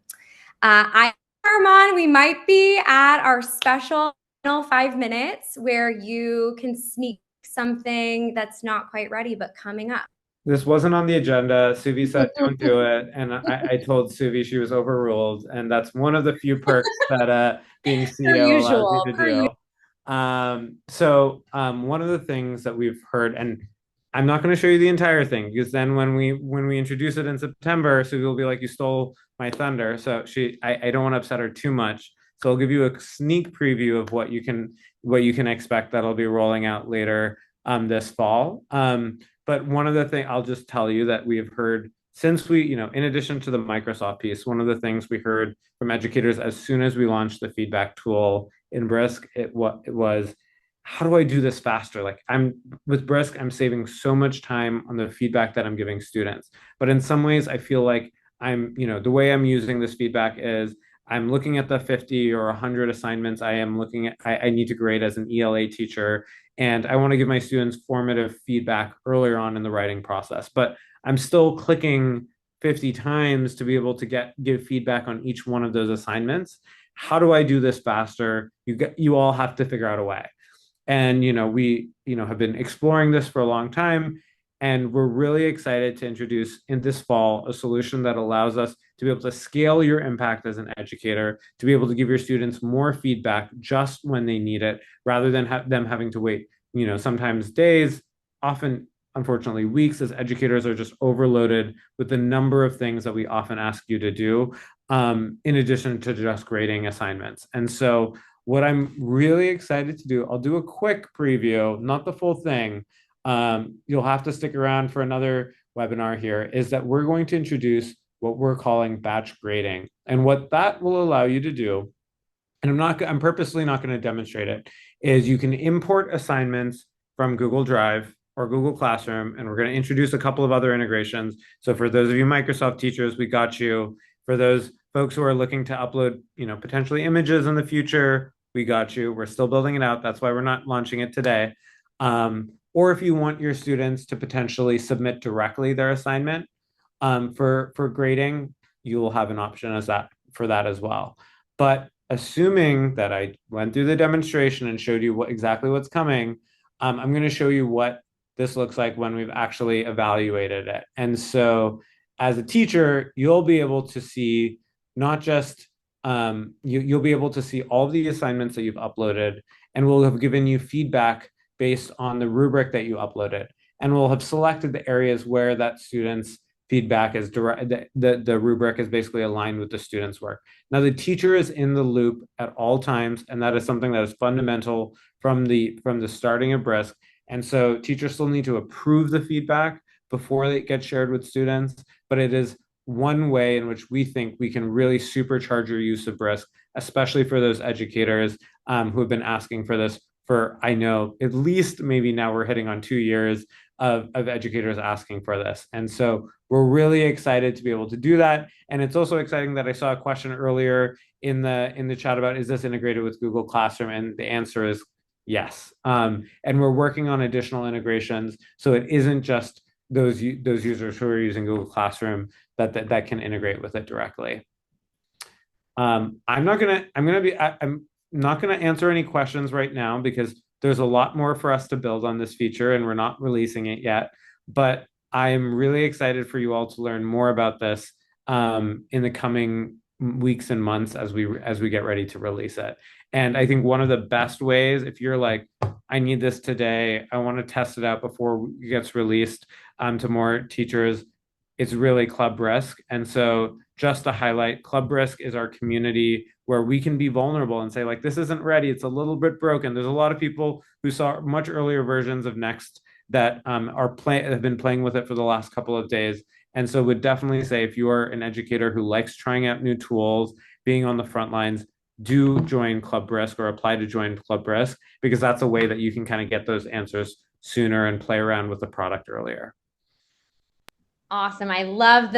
Armand, we might be at our special 5 minutes where you can sneak something that's not quite ready, but coming up. This wasn't on the agenda. Suvi said, don't do it. And I told Suvi she was overruled. And that's one of the few perks that being CEO allows you to do. One of the things that we've heard, and I'm not going to show you the entire thing, because then when we introduce it in September, Suvi will be like, you stole my thunder. So I don't want to upset her too much. So I'll give you a sneak preview of what you can expect that'll be rolling out later this fall. But one of the things I'll just tell you that we have heard since we, in addition to the Microsoft piece, one of the things we heard from educators as soon as we launched the feedback tool in Brisk, it was, how do I do this faster? Like with Brisk, I'm saving so much time on the feedback that I'm giving students. But in some ways, I feel like the way I'm using this feedback is I'm looking at the 50 or 100 assignments I need to grade as an ELA teacher. And I want to give my students formative feedback earlier on in the writing process. But I'm still clicking 50 times to be able to give feedback on each one of those assignments. How do I do this faster? You all have to figure out a way. And we have been exploring this for a long time. And we're really excited to introduce in this fall a solution that allows us to be able to scale your impact as an educator, to be able to give your students more feedback just when they need it, rather than them having to wait, sometimes days, often, unfortunately, weeks, as educators are just overloaded with the number of things that we often ask you to do, in addition to just grading assignments. And so what I'm really excited to do, I'll do a quick preview, not the full thing. You'll have to stick around for another webinar here, is that we're going to introduce what we're calling batch grading. And what that will allow you to do, and I'm purposely not going to demonstrate it, is you can import assignments from Google Drive or Google Classroom, and we're going to introduce a couple of other integrations. So for those of you Microsoft teachers, we got you. For those folks who are looking to upload, potentially images in the future, we got you. We're still building it out. That's why we're not launching it today. Or if you want your students to potentially submit directly their assignment for grading, you will have an option for that as well. But assuming that I went through the demonstration and showed you exactly what's coming, I'm going to show you what this looks like when we've actually evaluated it. And so as a teacher, you'll be able to see not just you'll be able to see all of the assignments that you've uploaded, and we'll have given you feedback based on the rubric that you uploaded. And we'll have selected the areas where that student's feedback is direct, the rubric is basically aligned with the student's work. Now, the teacher is in the loop at all times, and that is something that is fundamental from the starting of Brisk. And so teachers still need to approve the feedback before it gets shared with students, but it is one way in which we think we can really supercharge your use of Brisk, especially for those educators who have been asking for this for, I know, at least maybe now we're hitting on 2 years of educators asking for this. And so we're really excited to be able to do that. And it's also exciting that I saw a question earlier in the chat about, is this integrated with Google Classroom? And the answer is yes. And we're working on additional integrations, so it isn't just those users who are using Google Classroom that can integrate with it directly. I'm not gonna answer any questions right now because there's a lot more for us to build on this feature and we're not releasing it yet. But I'm really excited for you all to learn more about this in the coming weeks and months as we get ready to release it. And I think one of the best ways, if you're like, I need this today, I want to test it out before it gets released to more teachers, it's really Club Brisk. And so just to highlight, Club Brisk is our community where we can be vulnerable and say, like, this isn't ready, it's a little bit broken. There's a lot of people who saw much earlier versions of Next that have been playing with it for the last couple of days. And so would definitely say, if you are an educator who likes trying out new tools, being on the front lines, do join Club Brisk or apply to join Club Brisk, because that's a way that you can kind of get those answers sooner and play around with the product earlier. Awesome. I love